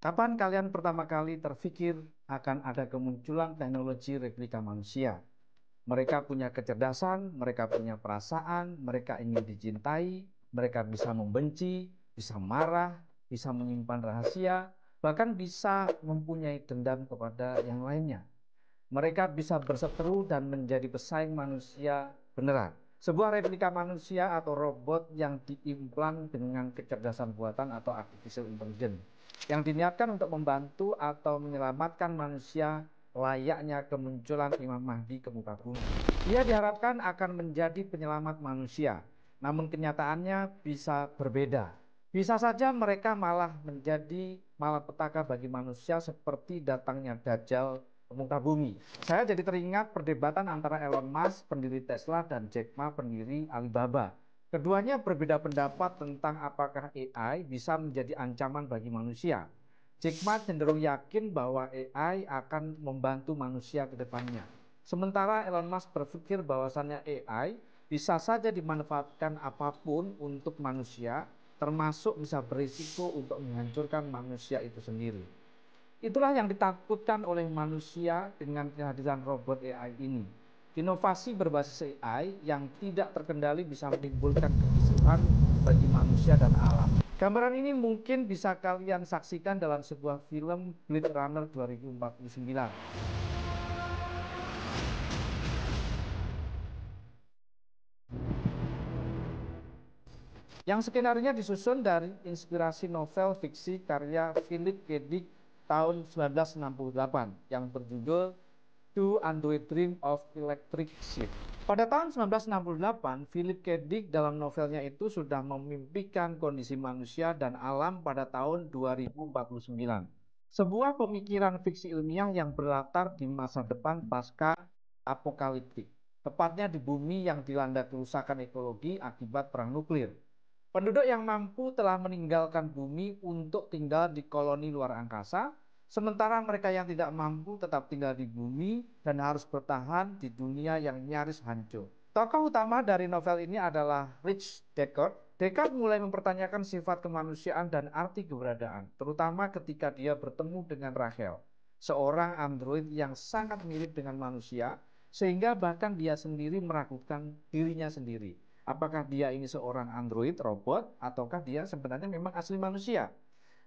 Kapan kalian pertama kali terpikir akan ada kemunculan teknologi replika manusia? Mereka punya kecerdasan, mereka punya perasaan, mereka ingin dicintai, mereka bisa membenci, bisa marah, bisa menyimpan rahasia, bahkan bisa mempunyai dendam kepada yang lainnya. Mereka bisa berseteru dan menjadi pesaing manusia beneran. Sebuah replika manusia atau robot yang diimplan dengan kecerdasan buatan atau artificial intelligence yang diniatkan untuk membantu atau menyelamatkan manusia layaknya kemunculan Imam Mahdi ke muka bumi. Ia diharapkan akan menjadi penyelamat manusia, namun kenyataannya bisa berbeda. Bisa saja mereka malah menjadi malapetaka bagi manusia seperti datangnya Dajjal ke muka bumi. Saya jadi teringat perdebatan antara Elon Musk, pendiri Tesla, dan Jack Ma, pendiri Alibaba. Keduanya berbeda pendapat tentang apakah AI bisa menjadi ancaman bagi manusia. Jack Ma cenderung yakin bahwa AI akan membantu manusia ke depannya. Sementara Elon Musk berpikir bahwasannya AI bisa saja dimanfaatkan apapun untuk manusia, termasuk bisa berisiko untuk menghancurkan manusia itu sendiri. Itulah yang ditakutkan oleh manusia dengan kehadiran robot AI ini. Inovasi berbasis AI yang tidak terkendali bisa menimbulkan kekisruhan bagi manusia dan alam. Gambaran ini mungkin bisa kalian saksikan dalam sebuah film Blade Runner 2049. Yang skenario disusun dari inspirasi novel fiksi karya Philip K. Dick tahun 1968 yang berjudul To Undoe Dream of Electric Sheep. Pada tahun 1968, Philip K. Dick dalam novelnya itu sudah memimpikan kondisi manusia dan alam pada tahun 2049. Sebuah pemikiran fiksi ilmiah yang berlatar di masa depan pasca apokaliptik, tepatnya di bumi yang dilanda kerusakan ekologi akibat perang nuklir. Penduduk yang mampu telah meninggalkan bumi untuk tinggal di koloni luar angkasa, sementara mereka yang tidak mampu tetap tinggal di bumi dan harus bertahan di dunia yang nyaris hancur. Tokoh utama dari novel ini adalah Rich Deckard. Deckard mulai mempertanyakan sifat kemanusiaan dan arti keberadaan, terutama ketika dia bertemu dengan Rachel, seorang android yang sangat mirip dengan manusia, sehingga bahkan dia sendiri meragukan dirinya sendiri. Apakah dia ini seorang android, robot, ataukah dia sebenarnya memang asli manusia?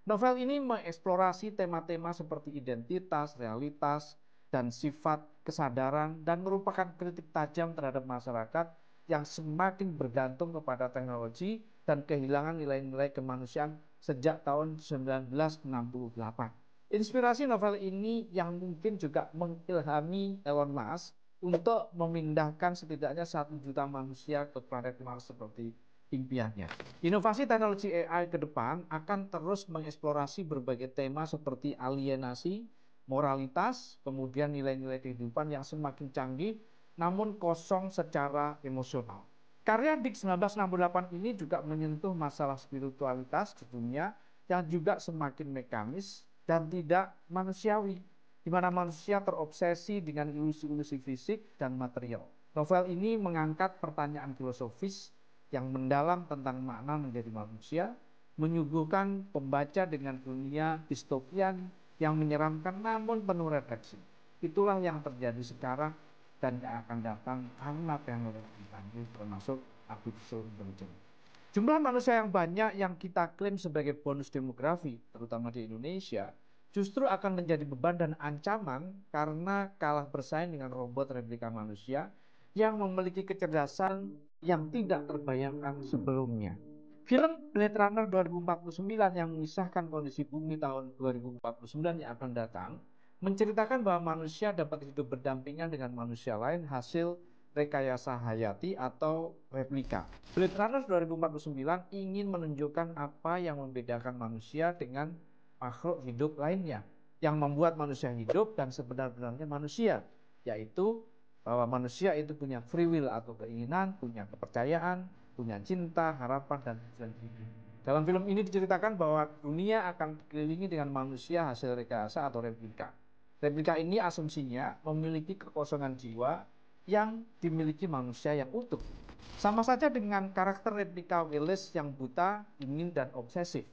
Novel ini mengeksplorasi tema-tema seperti identitas, realitas, dan sifat kesadaran dan merupakan kritik tajam terhadap masyarakat yang semakin bergantung kepada teknologi dan kehilangan nilai-nilai kemanusiaan sejak tahun 1968. Inspirasi novel ini yang mungkin juga mengilhami Elon Musk untuk memindahkan setidaknya 1 juta manusia ke planet Mars seperti impiannya. Inovasi teknologi AI ke depan akan terus mengeksplorasi berbagai tema seperti alienasi, moralitas, kemudian nilai-nilai kehidupan yang semakin canggih namun kosong secara emosional. Karya Dick 1968 ini juga menyentuh masalah spiritualitas di dunia yang juga semakin mekanis dan tidak manusiawi, di mana manusia terobsesi dengan ilusi-ilusi fisik dan material. Novel ini mengangkat pertanyaan filosofis yang mendalam tentang makna menjadi manusia, menyuguhkan pembaca dengan dunia distopian yang menyeramkan namun penuh refleksi. Itulah yang terjadi sekarang dan yang akan datang karena teknologi canggih termasuk artificial intelligence. Jumlah manusia yang banyak yang kita klaim sebagai bonus demografi, terutama di Indonesia, justru akan menjadi beban dan ancaman karena kalah bersaing dengan robot replika manusia yang memiliki kecerdasan yang tidak terbayangkan sebelumnya. Film Blade Runner 2049 yang mengisahkan kondisi bumi tahun 2049 yang akan datang menceritakan bahwa manusia dapat hidup berdampingan dengan manusia lain hasil rekayasa hayati atau replika. Blade Runner 2049 ingin menunjukkan apa yang membedakan manusia dengan makhluk hidup lainnya, yang membuat manusia hidup dan sebenar-benarnya manusia, yaitu bahwa manusia itu punya free will atau keinginan, punya kepercayaan, punya cinta, harapan, dan tujuan hidup. Dalam film ini diceritakan bahwa dunia akan dikelilingi dengan manusia hasil rekayasa atau replika. Replika ini asumsinya memiliki kekosongan jiwa yang dimiliki manusia yang utuh. Sama saja dengan karakter replika Wallace yang buta, dingin, dan obsesif.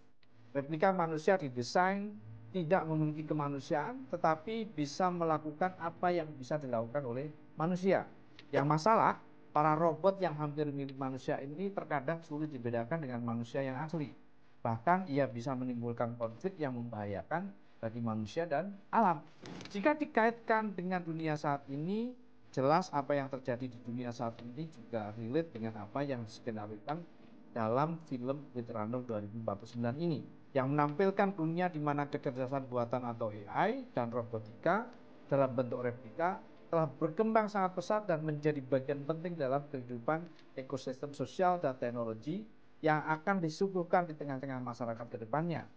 Replika manusia didesain tidak memiliki kemanusiaan, tetapi bisa melakukan apa yang bisa dilakukan oleh manusia. Yang masalah, para robot yang hampir mirip manusia ini terkadang sulit dibedakan dengan manusia yang asli. Bahkan ia bisa menimbulkan konflik yang membahayakan bagi manusia dan alam. Jika dikaitkan dengan dunia saat ini, jelas apa yang terjadi di dunia saat ini juga relate dengan apa yang diskenariokan dalam film Blade Runner 2049 ini, yang menampilkan dunia di mana kecerdasan buatan atau AI dan robotika dalam bentuk replika telah berkembang sangat pesat dan menjadi bagian penting dalam kehidupan ekosistem sosial dan teknologi yang akan disuguhkan di tengah-tengah masyarakat ke depannya.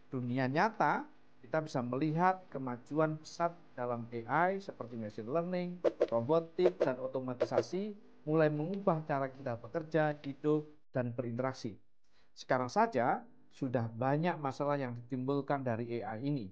Dunia nyata, kita bisa melihat kemajuan pesat dalam AI seperti machine learning, robotik, dan otomatisasi mulai mengubah cara kita bekerja, hidup, dan berinteraksi. Sekarang saja, sudah banyak masalah yang ditimbulkan dari AI ini.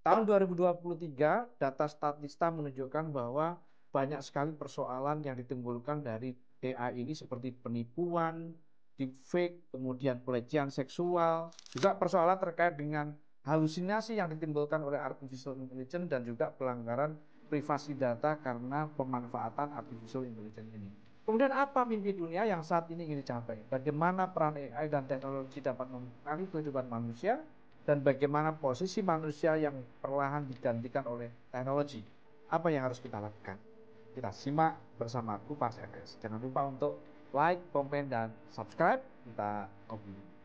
Tahun 2023, data Statista menunjukkan bahwa banyak sekali persoalan yang ditimbulkan dari AI ini seperti penipuan, deepfake, kemudian pelecehan seksual, juga persoalan terkait dengan halusinasi yang ditimbulkan oleh artificial intelligence dan juga pelanggaran privasi data karena pemanfaatan artificial intelligence ini. Kemudian apa mimpi dunia yang saat ini ingin dicapai? Bagaimana peran AI dan teknologi dapat mempengaruhi kehidupan manusia? Dan bagaimana posisi manusia yang perlahan digantikan oleh teknologi? Apa yang harus kita lakukan? Kita simak bersama Kupas FS. Jangan lupa untuk like, komen, dan subscribe. Kita ngobrol.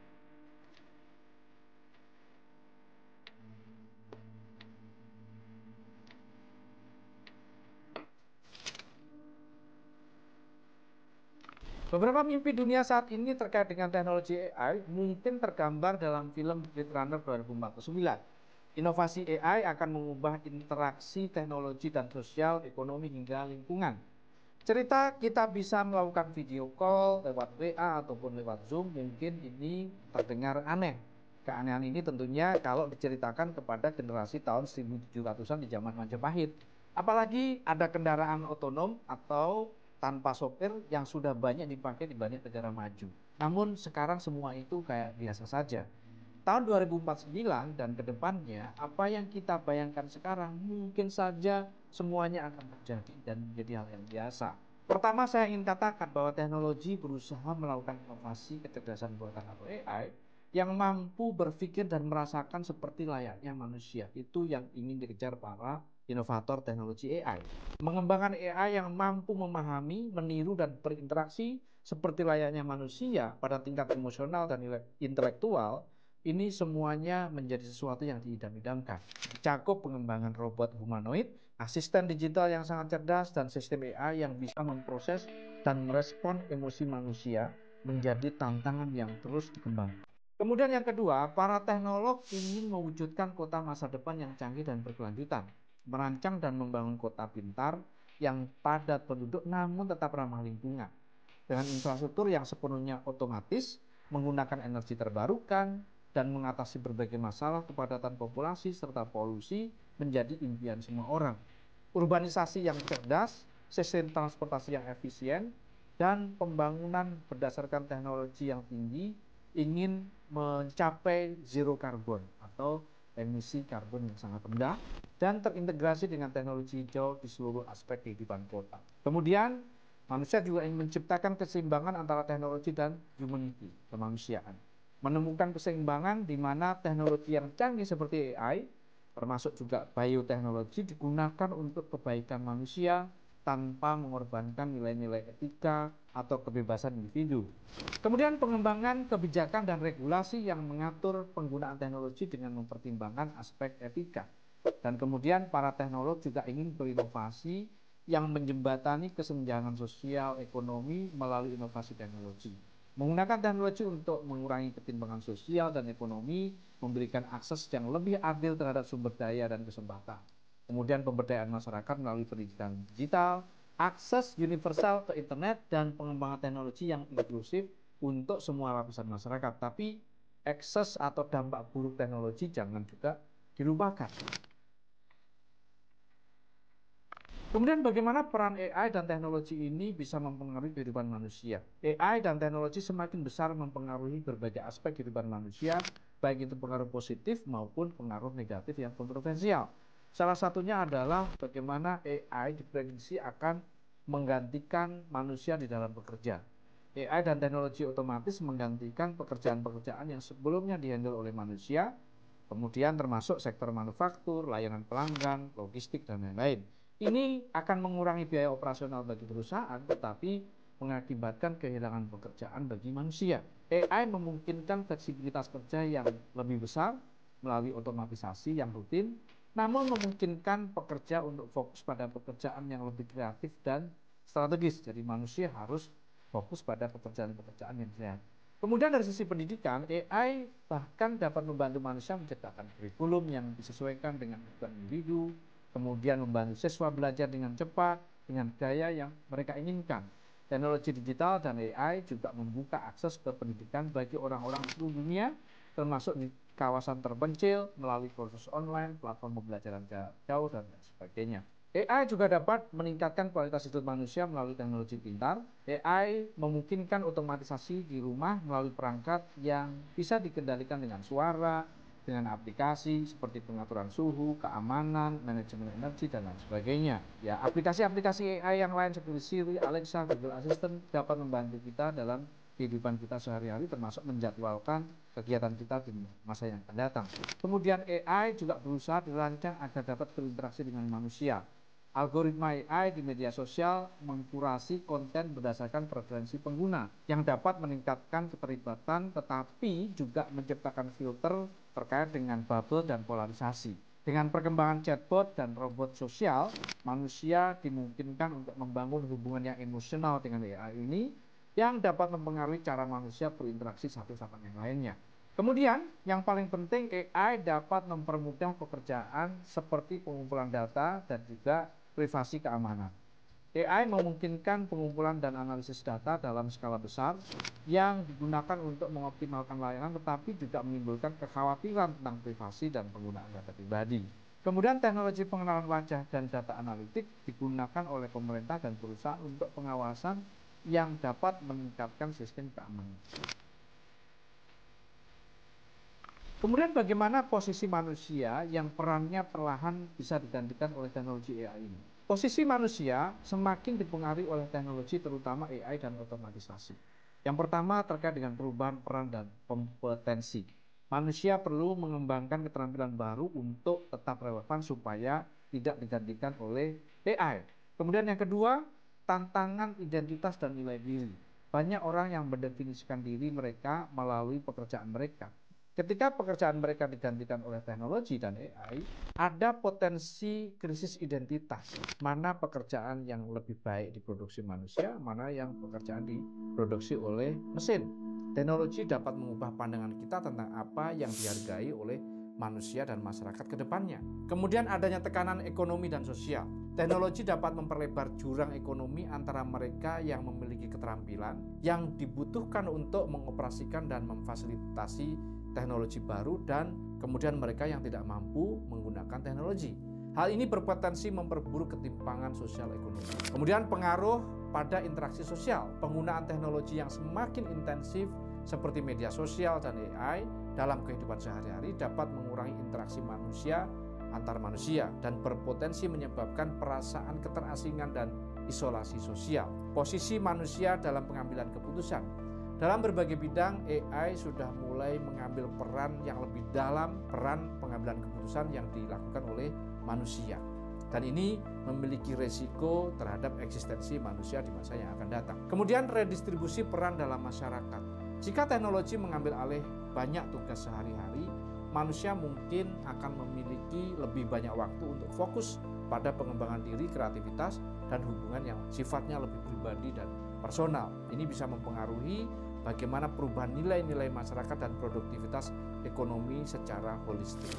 Beberapa mimpi dunia saat ini terkait dengan teknologi AI mungkin tergambar dalam film Blade Runner 2049. Inovasi AI akan mengubah interaksi teknologi dan sosial, ekonomi hingga lingkungan. Cerita kita bisa melakukan video call lewat WA ataupun lewat Zoom, mungkin ini terdengar aneh. Keanehan ini tentunya kalau diceritakan kepada generasi tahun 1700-an di zaman Majapahit. Apalagi ada kendaraan otonom atau tanpa sopir yang sudah banyak dipakai di banyak negara maju. Namun sekarang semua itu kayak biasa saja. Tahun 2049 dan kedepannya, apa yang kita bayangkan sekarang mungkin saja semuanya akan terjadi dan menjadi hal yang biasa. Pertama, saya ingin katakan bahwa teknologi berusaha melakukan inovasi kecerdasan buatan atau AI yang mampu berpikir dan merasakan seperti layaknya manusia. Itu yang ingin dikejar para inovator teknologi AI. Mengembangkan AI yang mampu memahami, meniru, dan berinteraksi seperti layaknya manusia pada tingkat emosional dan intelektual, ini semuanya menjadi sesuatu yang diidam-idamkan. Cakup pengembangan robot humanoid, asisten digital yang sangat cerdas, dan sistem AI yang bisa memproses dan merespon emosi manusia menjadi tantangan yang terus dikembangkan. Kemudian yang kedua, para teknolog ingin mewujudkan kota masa depan yang canggih dan berkelanjutan, merancang dan membangun kota pintar yang padat penduduk namun tetap ramah lingkungan, dengan infrastruktur yang sepenuhnya otomatis, menggunakan energi terbarukan, dan mengatasi berbagai masalah kepadatan populasi serta polusi menjadi impian semua orang. Urbanisasi yang cerdas, sistem transportasi yang efisien, dan pembangunan berdasarkan teknologi yang tinggi ingin mencapai zero carbon atau emisi karbon yang sangat rendah dan terintegrasi dengan teknologi hijau di seluruh aspek kehidupan kota. Kemudian, manusia juga ingin menciptakan keseimbangan antara teknologi dan humanity, kemanusiaan. Menemukan keseimbangan di mana teknologi yang canggih seperti AI, termasuk juga bioteknologi, digunakan untuk kebaikan manusia tanpa mengorbankan nilai-nilai etika atau kebebasan individu. Kemudian pengembangan kebijakan dan regulasi yang mengatur penggunaan teknologi dengan mempertimbangkan aspek etika. Dan kemudian para teknolog juga ingin berinovasi yang menjembatani kesenjangan sosial ekonomi melalui inovasi teknologi. Menggunakan teknologi untuk mengurangi ketimpangan sosial dan ekonomi, memberikan akses yang lebih adil terhadap sumber daya dan kesempatan. Kemudian pemberdayaan masyarakat melalui pendidikan digital, akses universal ke internet, dan pengembangan teknologi yang inklusif untuk semua lapisan masyarakat. Tapi ekses atau dampak buruk teknologi jangan juga dilupakan. Kemudian bagaimana peran AI dan teknologi ini bisa mempengaruhi kehidupan manusia? AI dan teknologi semakin besar mempengaruhi berbagai aspek kehidupan manusia, baik itu pengaruh positif maupun pengaruh negatif yang kontroversial. Salah satunya adalah bagaimana AI diprediksi akan menggantikan manusia di dalam bekerja. AI dan teknologi otomatis menggantikan pekerjaan-pekerjaan yang sebelumnya dihandle oleh manusia, kemudian termasuk sektor manufaktur, layanan pelanggan, logistik, dan lain-lain. Ini akan mengurangi biaya operasional bagi perusahaan, tetapi mengakibatkan kehilangan pekerjaan bagi manusia. AI memungkinkan fleksibilitas kerja yang lebih besar melalui otomatisasi yang rutin, namun memungkinkan pekerja untuk fokus pada pekerjaan yang lebih kreatif dan strategis. Jadi manusia harus fokus pada pekerjaan-pekerjaan yang sehat. Kemudian dari sisi pendidikan, AI bahkan dapat membantu manusia menciptakan kurikulum yang disesuaikan dengan kebutuhan individu, kemudian membantu siswa belajar dengan cepat, dengan gaya yang mereka inginkan. Teknologi digital dan AI juga membuka akses ke pendidikan bagi orang-orang seluruh dunia, termasuk di kawasan terpencil, melalui kursus online, platform pembelajaran jarak jauh, dan sebagainya. AI juga dapat meningkatkan kualitas hidup manusia melalui teknologi pintar. AI memungkinkan otomatisasi di rumah melalui perangkat yang bisa dikendalikan dengan suara, dengan aplikasi seperti pengaturan suhu, keamanan, manajemen energi, dan lain sebagainya. Ya, aplikasi-aplikasi AI yang lain seperti Siri, Alexa, Google Assistant dapat membantu kita dalam kehidupan kita sehari-hari, termasuk menjadwalkan kegiatan kita di masa yang akan datang. Kemudian AI juga berusaha dirancang agar dapat berinteraksi dengan manusia. Algoritma AI di media sosial mengkurasi konten berdasarkan preferensi pengguna yang dapat meningkatkan keterlibatan tetapi juga menciptakan filter terkait dengan bubble dan polarisasi. Dengan perkembangan chatbot dan robot sosial, manusia dimungkinkan untuk membangun hubungan yang emosional dengan AI ini yang dapat mempengaruhi cara manusia berinteraksi satu sama yang lainnya. Kemudian, yang paling penting, AI dapat mempermudah pekerjaan seperti pengumpulan data dan juga privasi keamanan. AI memungkinkan pengumpulan dan analisis data dalam skala besar yang digunakan untuk mengoptimalkan layanan, tetapi juga menimbulkan kekhawatiran tentang privasi dan penggunaan data pribadi. Kemudian teknologi pengenalan wajah dan data analitik digunakan oleh pemerintah dan perusahaan untuk pengawasan yang dapat meningkatkan sistem keamanan. Kemudian bagaimana posisi manusia yang perannya perlahan bisa digantikan oleh teknologi AI ini? Posisi manusia semakin dipengaruhi oleh teknologi terutama AI dan otomatisasi. Yang pertama terkait dengan perubahan peran dan kompetensi. Manusia perlu mengembangkan keterampilan baru untuk tetap relevan supaya tidak digantikan oleh AI. Kemudian yang kedua, tantangan identitas dan nilai diri. Banyak orang yang mendefinisikan diri mereka melalui pekerjaan mereka. Ketika pekerjaan mereka digantikan oleh teknologi dan AI, ada potensi krisis identitas. Mana pekerjaan yang lebih baik diproduksi manusia, mana yang pekerjaan diproduksi oleh mesin. Teknologi dapat mengubah pandangan kita tentang apa yang dihargai oleh manusia dan masyarakat ke depannya. Kemudian adanya tekanan ekonomi dan sosial. Teknologi dapat memperlebar jurang ekonomi antara mereka yang memiliki keterampilan yang dibutuhkan untuk mengoperasikan dan memfasilitasi teknologi baru dan kemudian mereka yang tidak mampu menggunakan teknologi. Hal ini berpotensi memperburuk ketimpangan sosial ekonomi. Kemudian pengaruh pada interaksi sosial. Penggunaan teknologi yang semakin intensif seperti media sosial dan AI dalam kehidupan sehari-hari dapat mengurangi interaksi manusia antar manusia dan berpotensi menyebabkan perasaan keterasingan dan isolasi sosial. Posisi manusia dalam pengambilan keputusan. Dalam berbagai bidang, AI sudah mulai mengambil peran yang lebih dalam peran pengambilan keputusan yang dilakukan oleh manusia. Dan ini memiliki resiko terhadap eksistensi manusia di masa yang akan datang. Kemudian redistribusi peran dalam masyarakat. Jika teknologi mengambil alih banyak tugas sehari-hari, manusia mungkin akan memiliki lebih banyak waktu untuk fokus pada pengembangan diri, kreativitas, dan hubungan yang sifatnya lebih pribadi dan personal. Ini bisa mempengaruhi bagaimana perubahan nilai-nilai masyarakat dan produktivitas ekonomi secara holistik.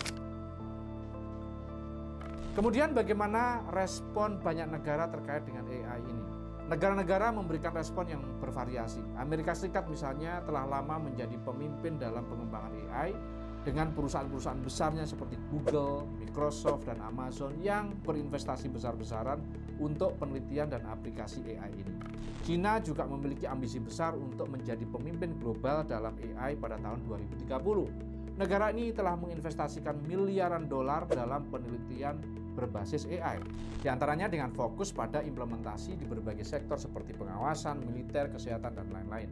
Kemudian bagaimana respon banyak negara terkait dengan AI ini? Negara-negara memberikan respon yang bervariasi. Amerika Serikat misalnya telah lama menjadi pemimpin dalam pengembangan AI dengan perusahaan-perusahaan besarnya seperti Google, Microsoft, dan Amazon yang berinvestasi besar-besaran untuk penelitian dan aplikasi AI ini. China juga memiliki ambisi besar untuk menjadi pemimpin global dalam AI pada tahun 2030. Negara ini telah menginvestasikan miliaran dolar dalam penelitian berbasis AI, diantaranya dengan fokus pada implementasi di berbagai sektor seperti pengawasan, militer, kesehatan, dan lain-lain.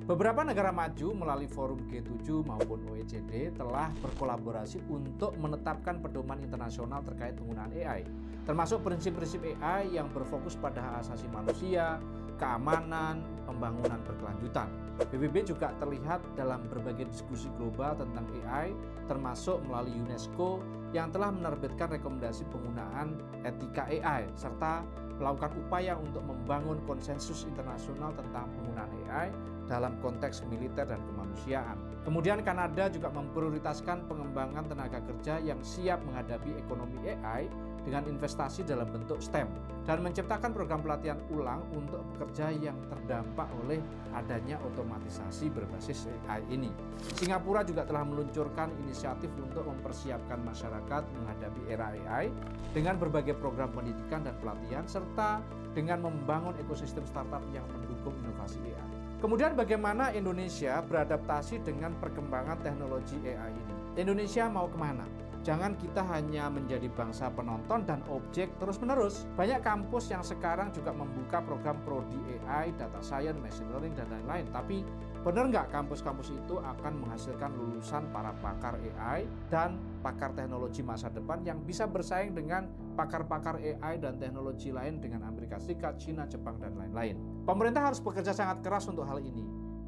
Beberapa negara maju melalui forum G7 maupun OECD telah berkolaborasi untuk menetapkan pedoman internasional terkait penggunaan AI, termasuk prinsip-prinsip AI yang berfokus pada hak asasi manusia, keamanan, pembangunan berkelanjutan. PBB juga terlihat dalam berbagai diskusi global tentang AI, termasuk melalui UNESCO yang telah menerbitkan rekomendasi penggunaan etika AI, serta melakukan upaya untuk membangun konsensus internasional tentang penggunaan AI dalam konteks militer dan kemanusiaan. Kemudian Kanada juga memprioritaskan pengembangan tenaga kerja yang siap menghadapi ekonomi AI dengan investasi dalam bentuk STEM dan menciptakan program pelatihan ulang untuk pekerja yang terdampak oleh adanya otomatisasi berbasis AI ini. Singapura juga telah meluncurkan inisiatif untuk mempersiapkan masyarakat menghadapi era AI dengan berbagai program pendidikan dan pelatihan serta dengan membangun ekosistem startup yang mendukung inovasi AI. Kemudian bagaimana Indonesia beradaptasi dengan perkembangan teknologi AI ini? Indonesia mau kemana? Jangan kita hanya menjadi bangsa penonton dan objek terus-menerus. Banyak kampus yang sekarang juga membuka program prodi AI, data science, machine learning, dan lain-lain. Tapi benar nggak kampus-kampus itu akan menghasilkan lulusan para pakar AI dan pakar teknologi masa depan yang bisa bersaing dengan pakar-pakar AI dan teknologi lain dengan Amerika Serikat, China, Jepang, dan lain-lain. Pemerintah harus bekerja sangat keras untuk hal ini.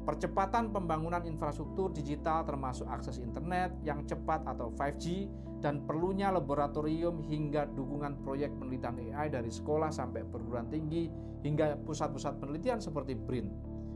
Percepatan pembangunan infrastruktur digital termasuk akses internet yang cepat atau 5G dan perlunya laboratorium hingga dukungan proyek penelitian AI dari sekolah sampai perguruan tinggi hingga pusat-pusat penelitian seperti BRIN,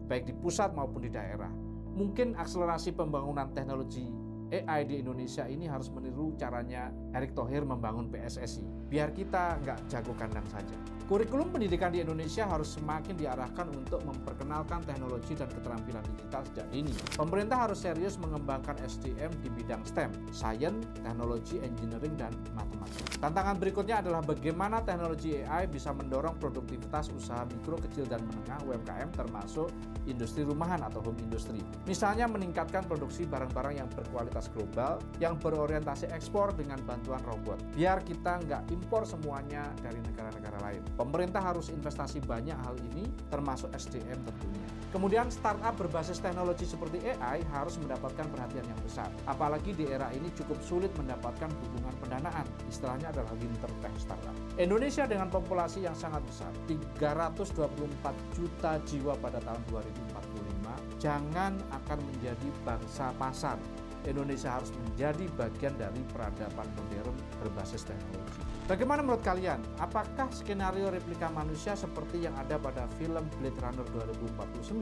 baik di pusat maupun di daerah. Mungkin akselerasi pembangunan teknologi AI di Indonesia ini harus meniru caranya Erick Thohir membangun PSSI. Biar kita nggak jago kandang saja. Kurikulum pendidikan di Indonesia harus semakin diarahkan untuk memperkenalkan teknologi dan keterampilan digital sejak dini. Pemerintah harus serius mengembangkan SDM di bidang STEM, Science, Teknologi, Engineering, dan Matematika. Tantangan berikutnya adalah bagaimana teknologi AI bisa mendorong produktivitas usaha mikro, kecil, dan menengah UMKM termasuk industri rumahan atau home industry. Misalnya meningkatkan produksi barang-barang yang berkualitas global, yang berorientasi ekspor dengan bantuan robot. Biar kita nggak impor semuanya dari negara-negara lain. Pemerintah harus investasi banyak hal ini, termasuk SDM tentunya. Kemudian startup berbasis teknologi seperti AI harus mendapatkan perhatian yang besar. Apalagi di era ini cukup sulit mendapatkan dukungan pendanaan. Istilahnya adalah winter tech startup. Indonesia dengan populasi yang sangat besar, 324 juta jiwa pada tahun 2045, jangan akan menjadi bangsa pasar. Indonesia harus menjadi bagian dari peradaban modern berbasis teknologi. Bagaimana menurut kalian? Apakah skenario replika manusia seperti yang ada pada film Blade Runner 2049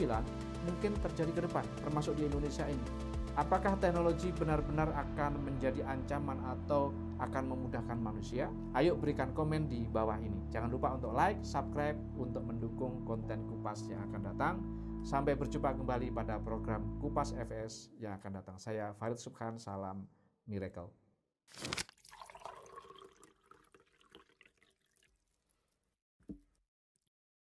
mungkin terjadi ke depan, termasuk di Indonesia ini? Apakah teknologi benar-benar akan menjadi ancaman atau akan memudahkan manusia? Ayo berikan komen di bawah ini. Jangan lupa untuk like, subscribe untuk mendukung konten Kupas yang akan datang. Sampai berjumpa kembali pada program Kupas FS yang akan datang. Saya Farid Subhan, salam Miracle.